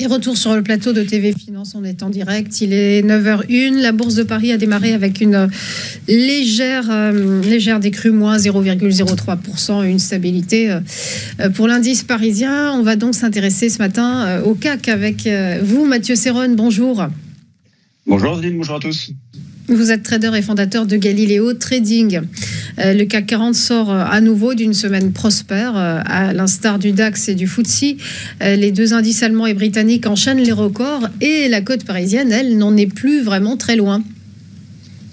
retour sur le plateau de TV Finance, on est en direct, il est 9h01, la Bourse de Paris a démarré avec une légère décrue, moins 0,03%, une stabilité pour l'indice parisien. On va donc s'intéresser ce matin au CAC avec vous, Mathieu Serron, bonjour. Bonjour Adeline, bonjour à tous. Vous êtes trader et fondateur de Galileo Trading. Le CAC 40 sort à nouveau d'une semaine prospère, à l'instar du DAX et du FTSE. Les deux indices allemands et britanniques enchaînent les records et la cote parisienne, elle, n'en est plus vraiment très loin.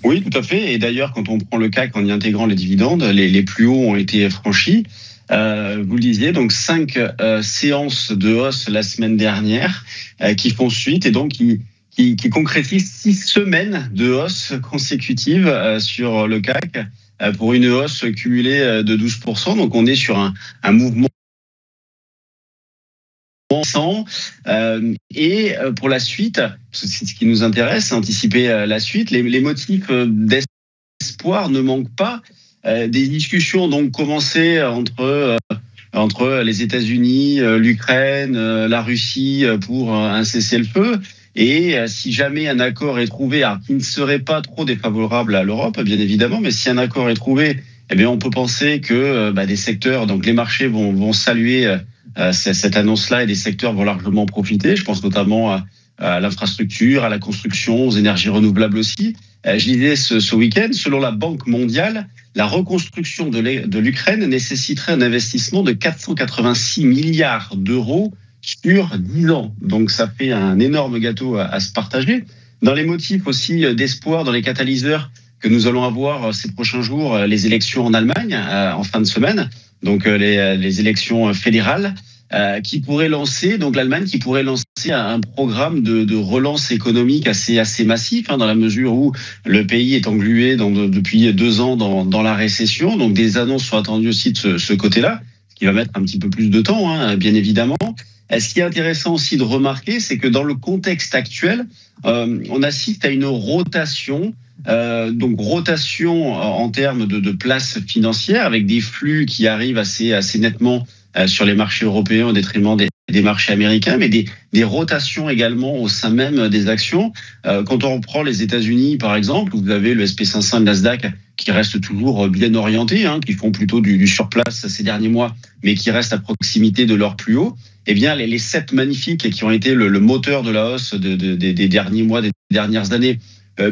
Oui, tout à fait. Et d'ailleurs, quand on prend le CAC en y intégrant les dividendes, les plus hauts ont été franchis. Vous le disiez, donc 5 séances de hausse la semaine dernière qui font suite et donc qui concrétise 6 semaines de hausse consécutive sur le CAC pour une hausse cumulée de 12%. Donc on est sur un mouvement et pour la suite, c'est ce qui nous intéresse, anticiper la suite. Les motifs d'espoir ne manquent pas. Des discussions ont donc commencé entre les États-Unis, l'Ukraine, la Russie pour un cessez-le-feu. Et si jamais un accord est trouvé, qui ne serait pas trop défavorable à l'Europe, bien évidemment, mais si un accord est trouvé, eh bien, on peut penser que des secteurs, donc les marchés vont saluer cette annonce-là et des secteurs vont largement profiter. Je pense notamment à l'infrastructure, à la construction, aux énergies renouvelables aussi. Je lisais ce week-end, selon la Banque mondiale, la reconstruction de l'Ukraine nécessiterait un investissement de 486 milliards d'euros sur 10 ans. Donc ça fait un énorme gâteau à se partager. Dans les motifs aussi d'espoir, dans les catalyseurs que nous allons avoir ces prochains jours, les élections en Allemagne en fin de semaine, donc les élections fédérales qui pourraient lancer, donc l'Allemagne qui pourrait lancer un programme de relance économique assez massif, dans la mesure où le pays est englué depuis 2 ans dans la récession. Donc des annonces sont attendues aussi de ce côté-là, ce qui va mettre un petit peu plus de temps, bien évidemment. Ce qui est intéressant aussi de remarquer, c'est que dans le contexte actuel, on assiste à une rotation, donc rotation en termes de places financières, avec des flux qui arrivent assez nettement sur les marchés européens au détriment des marchés américains, mais des rotations également au sein même des actions. Quand on reprend les États-Unis, par exemple, où vous avez le SP500 et le Nasdaq qui restent toujours bien orientés, qui font plutôt du surplace ces derniers mois, mais qui restent à proximité de leur plus haut. Eh bien, les 7 magnifiques qui ont été le moteur de la hausse des derniers mois, des dernières années,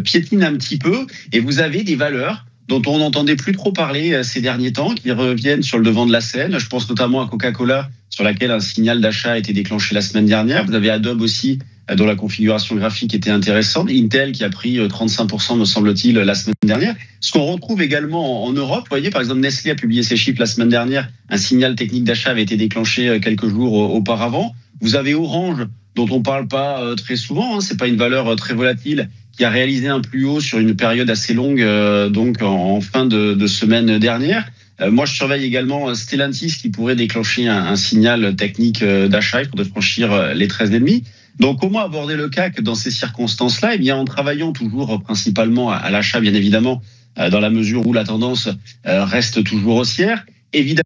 piétinent un petit peu. Et vous avez des valeurs dont on n'entendait plus trop parler ces derniers temps, qui reviennent sur le devant de la scène. Je pense notamment à Coca-Cola, sur laquelle un signal d'achat a été déclenché la semaine dernière. Vous avez Adobe aussi, dont la configuration graphique était intéressante. Intel qui a pris 35%, me semble-t-il, la semaine dernière. Ce qu'on retrouve également en Europe, vous voyez, par exemple, Nestlé a publié ses chiffres la semaine dernière. Un signal technique d'achat avait été déclenché quelques jours auparavant. Vous avez Orange, dont on parle pas très souvent, c'est pas une valeur très volatile, qui a réalisé un plus haut sur une période assez longue, donc en fin de semaine dernière. Moi, je surveille également Stellantis qui pourrait déclencher un signal technique d'achat. Il faudrait franchir les 13,5. Donc, comment aborder le CAC dans ces circonstances-là ? Eh bien, en travaillant toujours principalement à l'achat, bien évidemment, dans la mesure où la tendance reste toujours haussière. Évidemment,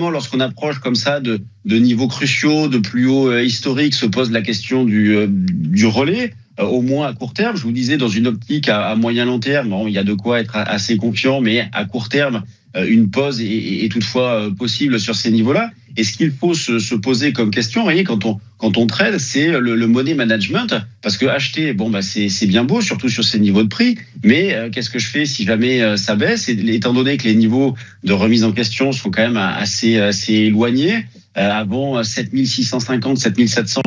lorsqu'on approche comme ça de niveaux cruciaux, de plus hauts historiques, se pose la question du relais, au moins à court terme. Je vous disais, dans une optique à moyen long terme, il y a de quoi être assez confiant, mais à court terme, une pause est toutefois possible sur ces niveaux-là. Et ce qu'il faut se poser comme question, vous voyez, quand on trade, c'est le money management, parce que acheter, c'est bien beau, surtout sur ces niveaux de prix, mais qu'est-ce que je fais si jamais ça baisse ? Et étant donné que les niveaux de remise en question sont quand même assez éloignés, avant 7650, 7700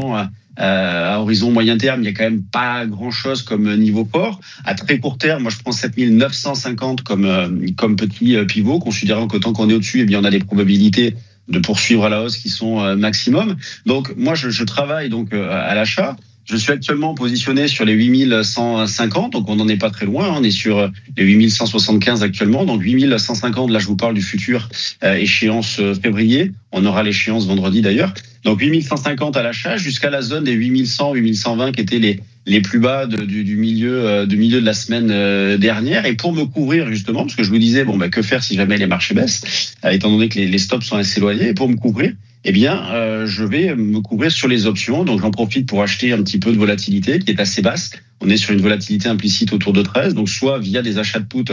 à horizon moyen terme, il y a quand même pas grand-chose comme niveau fort. À très court terme, moi je prends 7950 comme petit pivot, considérant que tant qu'on est au-dessus, eh bien on a des probabilités de poursuivre à la hausse qui sont maximum. Donc moi je travaille donc à l'achat. Je suis actuellement positionné sur les 8150, donc on n'en est pas très loin. On est sur les 8175 actuellement, donc 8150. Là, je vous parle du futur échéance février. On aura l'échéance vendredi d'ailleurs. Donc 8150 à l'achat jusqu'à la zone des 8100, 8120 qui étaient les plus bas du milieu de la semaine dernière. Et pour me couvrir justement, parce que je vous disais que faire si jamais les marchés baissent, étant donné que les stops sont assez éloignés. Et pour me couvrir, eh bien, je vais me couvrir sur les options. Donc, j'en profite pour acheter un petit peu de volatilité qui est assez basse. On est sur une volatilité implicite autour de 13, donc soit via des achats de put,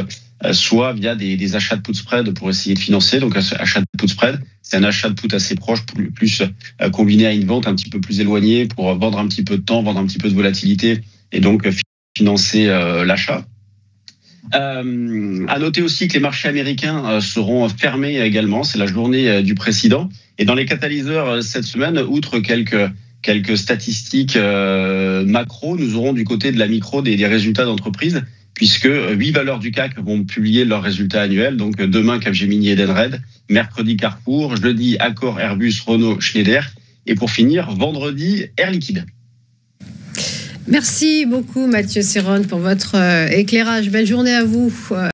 soit via des achats de put spread pour essayer de financer. Donc, achat de put spread, c'est un achat de put assez proche, plus combiné à une vente un petit peu plus éloignée pour vendre un petit peu de temps, vendre un petit peu de volatilité et donc financer l'achat. À noter aussi que les marchés américains seront fermés également. C'est la journée du président. Et dans les catalyseurs cette semaine, outre quelques statistiques macro, nous aurons du côté de la micro des résultats d'entreprise, puisque 8 valeurs du CAC vont publier leurs résultats annuels. Donc demain, Capgemini, Edenred, mercredi, Carrefour, jeudi, Accor, Airbus, Renault, Schneider. Et pour finir, vendredi, Air Liquide. Merci beaucoup Mathieu Serron pour votre éclairage. Belle journée à vous.